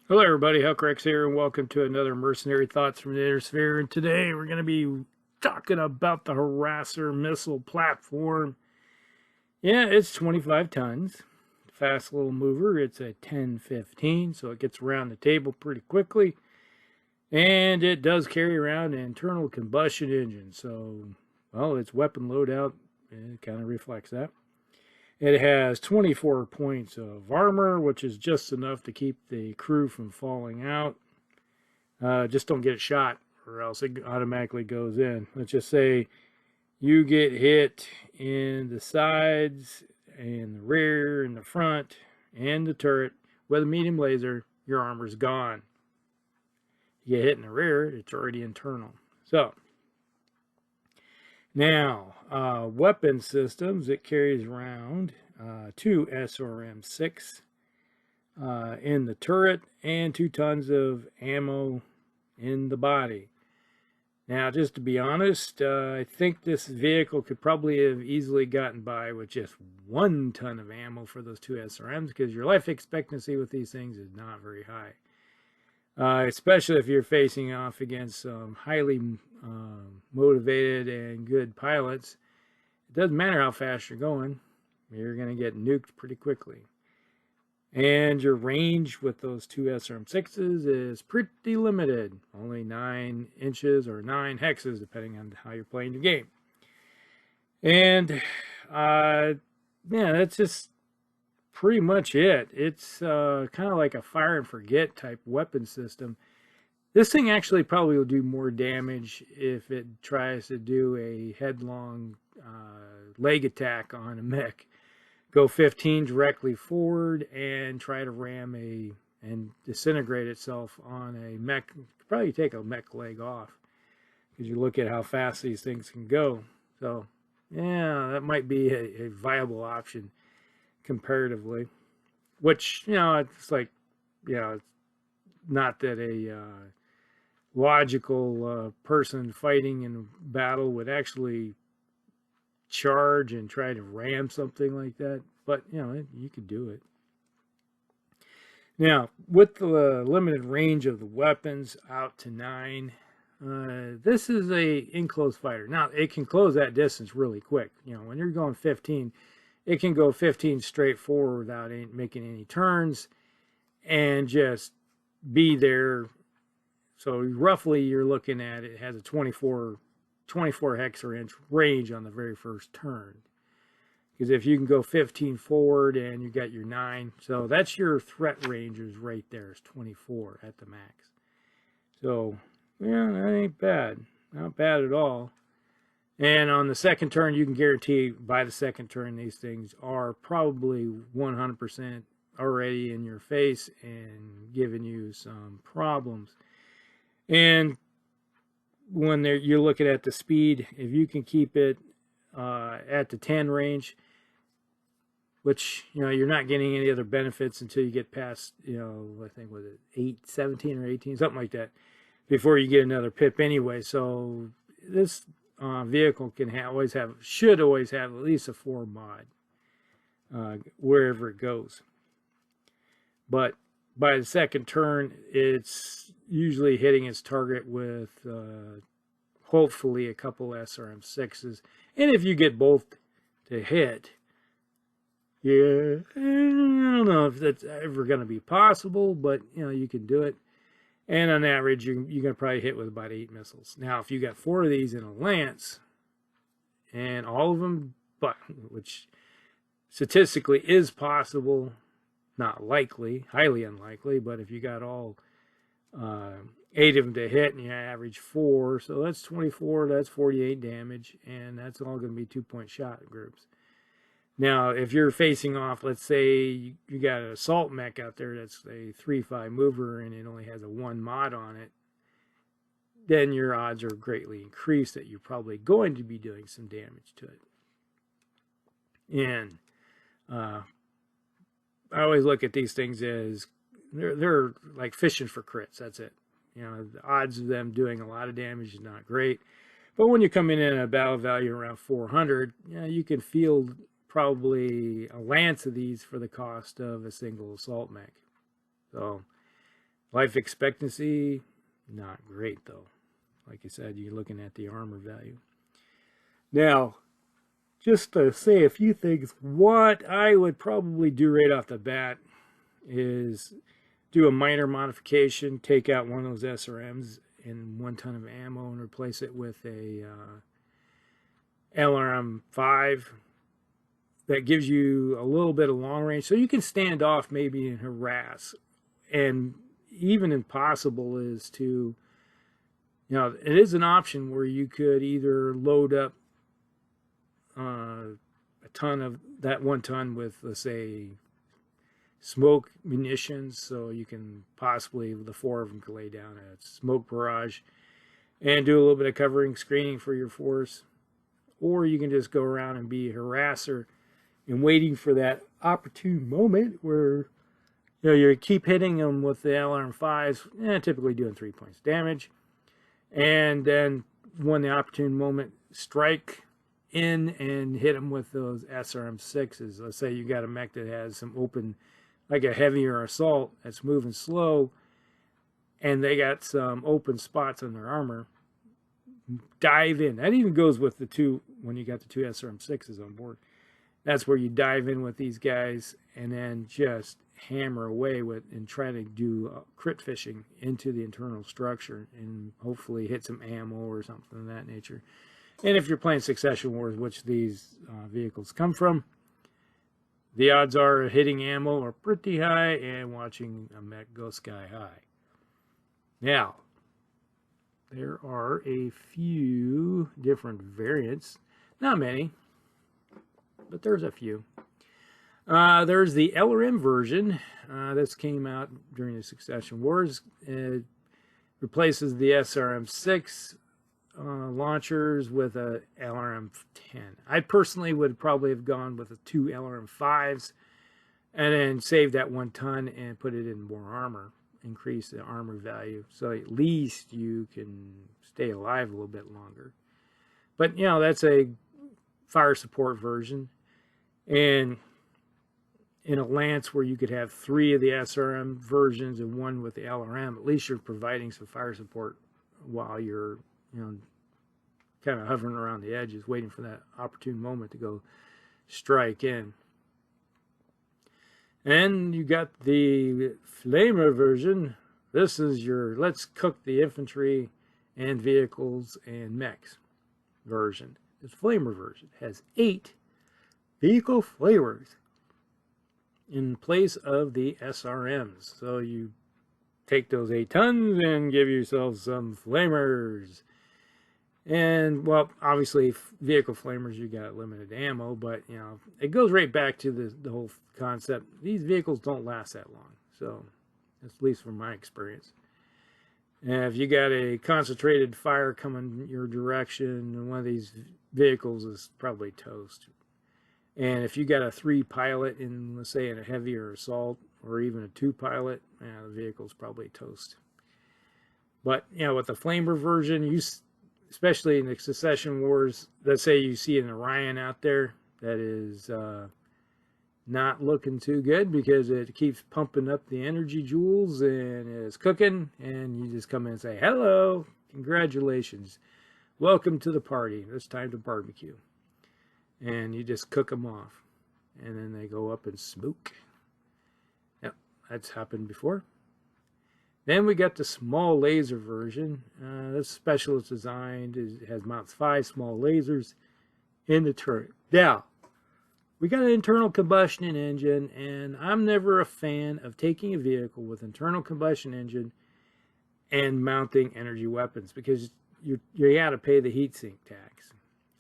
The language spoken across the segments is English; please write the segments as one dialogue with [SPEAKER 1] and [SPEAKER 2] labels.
[SPEAKER 1] Hello everybody, Huckrex here, and welcome to another Mercenary Thoughts from the Inner Sphere. And today we're going to be talking about the Harasser Missile Platform. Yeah, it's 25 tons. Fast little mover. It's a 10-15, so it gets around the table pretty quickly. And it does carry around an internal combustion engine, so, well, its weapon loadout, it kind of reflects that. It has 24 points of armor, which is just enough to keep the crew from falling out. Just don't get shot, or else it automatically goes in. Let's just say you get hit in the sides, and the rear, and the front, and the turret with a medium laser, your armor's gone. You get hit in the rear, it's already internal. So, now, weapon systems, it carries around 2 SRM-6 in the turret and 2 tons of ammo in the body. Now, just to be honest, I think this vehicle could probably have easily gotten by with just 1 ton of ammo for those 2 SRMs, because your life expectancy with these things is not very high. Especially if you're facing off against some highly motivated and good pilots. It doesn't matter how fast you're going, you're going to get nuked pretty quickly. And your range with those 2 SRM-6s is pretty limited. Only 9 inches or 9 hexes, depending on how you're playing the game. And, yeah, that's just pretty much it. It's kind of like a fire and forget type weapon system. This thing actually probably will do more damage if it tries to do a headlong leg attack on a mech. Go 15 directly forward and try to ram and disintegrate itself on a mech. Probably take a mech leg off, because you look at how fast these things can go. So, yeah, that might be a viable option comparatively, which, it's like, it's not that a logical person fighting in battle would actually charge and try to ram something like that, but you could do it. Now, with the limited range of the weapons out to 9, this is a enclosed fighter. Now, it can close that distance really quick. When you're going 15, it can go 15 straight forward without making any turns and just be there. So roughly you're looking at, it has a 24 hexer-inch range on the very first turn. Because if you can go 15 forward and you got your 9, so that's your threat ranges right there, is 24 at the max. So, yeah, that ain't bad. Not bad at all. And on the second turn, you can guarantee by the second turn, these things are probably 100% already in your face and giving you some problems. And when you're looking at the speed, if you can keep it at the 10 range, which, you're not getting any other benefits until you get past, I think, was it 17 or 18, something like that, before you get another pip anyway. So this vehicle should always have at least a 4 mod wherever it goes. But by the second turn, it's usually hitting its target with hopefully a couple SRM-6s. And if you get both to hit, yeah, I don't know if that's ever going to be possible, but you can do it. And on average, you're going to probably hit with about 8 missiles. Now, if you got 4 of these in a lance, and all of them, which statistically is possible, not likely, highly unlikely, but if you got all 8 of them to hit and you average 4, so that's 24, that's 48 damage, and that's all going to be 2-point shot groups. Now, if you're facing off, let's say you got an assault mech out there that's a 3-5 mover and it only has a 1 mod on it, then your odds are greatly increased that you're probably going to be doing some damage to it. And I always look at these things as they're like fishing for crits. That's it. The odds of them doing a lot of damage is not great. But when you come in at a battle value around 400, you can field probably a lance of these for the cost of a single assault mech. So Life expectancy, not great though. Like I said, you're looking at the armor value. Now, just to say a few things, what I would probably do right off the bat is do a minor modification, take out one of those SRMs and 1 ton of ammo and replace it with a LRM-5 that gives you a little bit of long range, so you can stand off maybe and harass. And even impossible is to, it is an option where you could either load up a ton of that 1 ton with, let's say, smoke munitions, so you can possibly, the 4 of them could lay down a smoke barrage and do a little bit of covering screening for your force. Or you can just go around and be a harasser and waiting for that opportune moment where you keep hitting them with the LRM-5s, typically doing 3 points damage, and then when the opportune moment, strike in and hit them with those SRM-6s. Let's say you got a mech that has some open, like a heavier assault that's moving slow, and they got some open spots on their armor. Dive in. That even goes with the 2, when you got the 2 SRM-6s on board. That's where you dive in with these guys and then just hammer away with and try to do crit fishing into the internal structure and hopefully hit some ammo or something of that nature. And if you're playing Succession Wars, which these vehicles come from, the odds are hitting ammo are pretty high and watching a mech go sky high. Now, there are a few different variants. Not many, but there's a few. There's the LRM version. This came out during the Succession Wars. It replaces the SRM-6 launchers with a LRM-10. I personally would probably have gone with the 2 LRM-5s and then save that 1 ton and put it in more armor, increase the armor value, so at least you can stay alive a little bit longer. But that's a fire support version, and in a Lance where you could have 3 of the SRM versions and 1 with the LRM, at least you're providing some fire support while you're kind of hovering around the edges, waiting for that opportune moment to go strike in. And you got the Flamer version. This is your let's cook the infantry and vehicles and mechs version. This Flamer version has 8 vehicle flamers in place of the SRMs. So you take those 8 tons and give yourself some flamers. And, well, obviously, vehicle flamers, you got limited ammo, but, it goes right back to the whole concept. These vehicles don't last that long, so, at least from my experience. And if you got a concentrated fire coming your direction, one of these vehicles is probably toast. And if you got a 3 pilot in, let's say, in a heavier assault, or even a 2 pilot, the vehicle's probably toast. But, with the Flamer version, especially in the Succession Wars, let's say you see an Orion out there that is not looking too good because it keeps pumping up the energy joules and is cooking, and you just come in and say, hello, congratulations, welcome to the party, it's time to barbecue. And you just cook them off, and then they go up and smoke. Yep, that's happened before. Then we got the small laser version. This special is designed, it has mounts 5 small lasers in the turret. Now, we got an internal combustion engine, and I'm never a fan of taking a vehicle with internal combustion engine and mounting energy weapons because you got to pay the heatsink tax.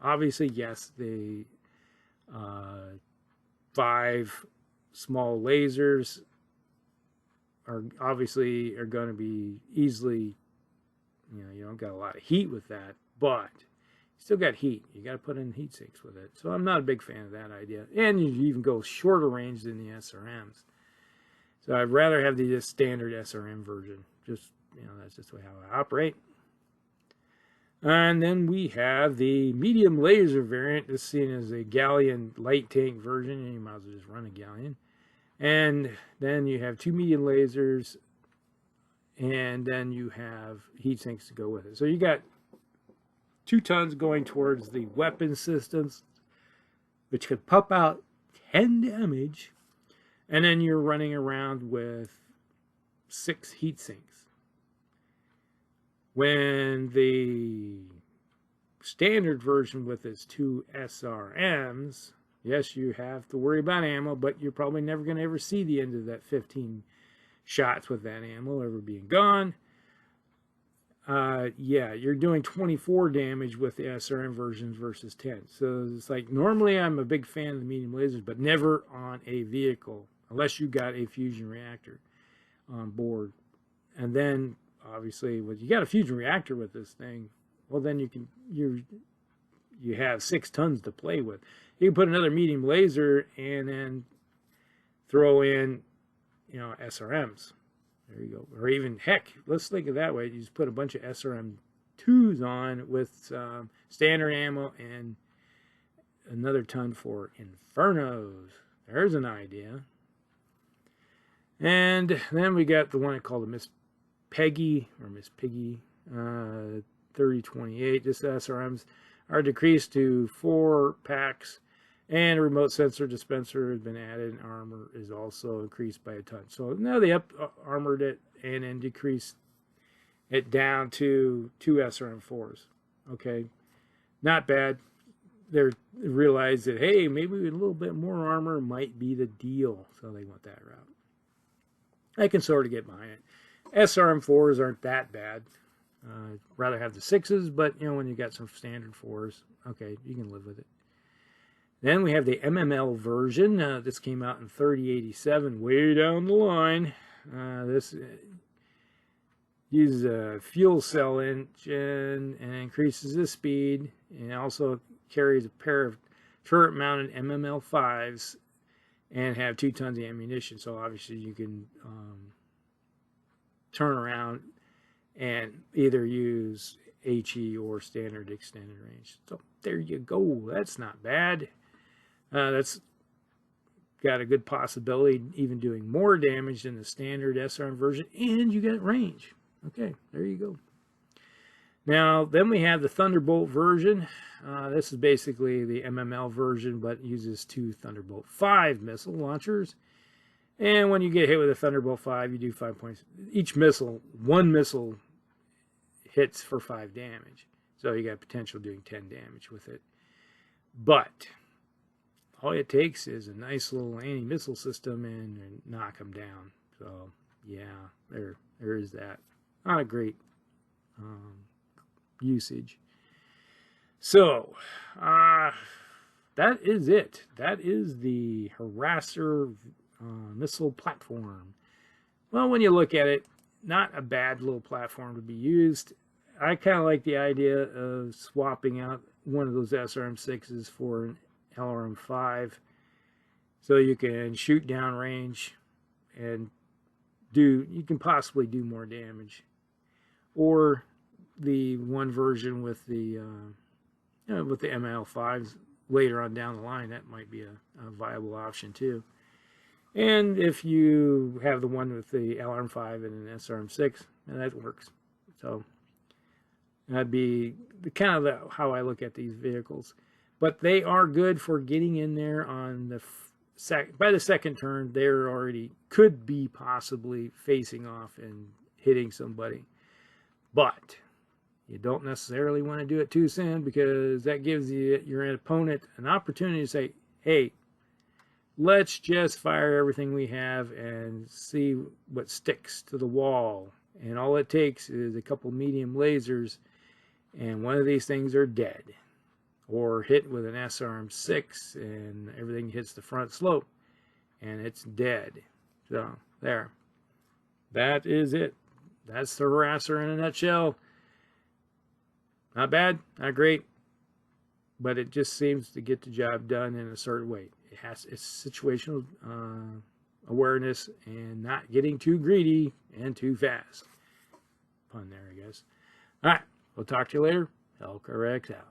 [SPEAKER 1] Obviously, yes, the 5 small lasers are going to be easily, you don't got a lot of heat with that, but you still got heat. You got to put in heat sinks with it. So I'm not a big fan of that idea. And you even go shorter range than the SRMs. So I'd rather have the standard SRM version. Just, that's just how I operate. And then we have the medium laser variant. This is seen as a galleon light tank version, and you might as well just run a galleon. And then you have 2 medium lasers and then you have heat sinks to go with it. So you got 2 tons going towards the weapon systems, which could pump out 10 damage, and then you're running around with 6 heat sinks. When the standard version with its 2 SRMs, yes, you have to worry about ammo, but you're probably never going to ever see the end of that 15 shots with that ammo ever being gone. Yeah, you're doing 24 damage with the SRM versions versus 10. So it's like, normally I'm a big fan of the medium lasers, but never on a vehicle, unless you got a fusion reactor on board. And then, obviously, when you got a fusion reactor with this thing, well, then you have 6 tons to play with. You can put another medium laser and then throw in, you know, SRMs. There you go. Or even, heck, let's think of that way. You just put a bunch of SRM-2s on with standard ammo and another ton for Infernos. There's an idea. And then we got the one I call the Miss Peggy, or Miss Piggy, 3028. This SRMs are decreased to 4 packs. And a remote sensor dispenser has been added, and armor is also increased by a ton. So now they armored it and then decreased it down to 2 SRM4s. Okay, not bad. They realized that, hey, maybe a little bit more armor might be the deal. So they went that route. I can sort of get behind it. SRM4s aren't that bad. I'd rather have the 6s, but, you know, when you got some standard 4s, okay, you can live with it. Then we have the MML version. This came out in 3087, way down the line. This uses a fuel cell engine and increases the speed, and also carries a pair of turret-mounted MML5s and have 2 tons of ammunition. So obviously you can turn around and either use HE or standard extended range. So there you go. That's not bad. That's got a good possibility even doing more damage than the standard SRM version, and you get range. Okay, there you go. Now, then we have the Thunderbolt version. This is basically the MML version, but uses 2 Thunderbolt 5 missile launchers. And when you get hit with a Thunderbolt 5, you do 5 points. Each missile, 1 missile hits for 5 damage. So you got potential doing 10 damage with it. But all it takes is a nice little anti-missile system and knock them down. So yeah, there is that. Not a great usage. So that is it. That is the Harasser Missile Platform. Well, when you look at it, not a bad little platform to be used. I kind of like the idea of swapping out one of those SRM6s for an LRM5, so you can shoot downrange and you can possibly do more damage. Or the one version with the ML5s later on down the line, that might be a viable option too. And if you have the one with the LRM5 and an SRM6, and that works. So that'd be how I look at these vehicles. But they are good for getting in there on the by the second turn. They're already could be possibly facing off and hitting somebody. But you don't necessarily want to do it too soon, because that gives your opponent an opportunity to say, hey, let's just fire everything we have and see what sticks to the wall. And all it takes is a couple medium lasers, and one of these things are dead. Or hit with an SRM6 and everything hits the front slope and it's dead. So there. That is it. That's the Harasser in a nutshell. Not bad, not great, but it just seems to get the job done in a certain way. It has its situational awareness and not getting too greedy and too fast. Pun there, I guess. All right, we'll talk to you later. Hellcorrect out.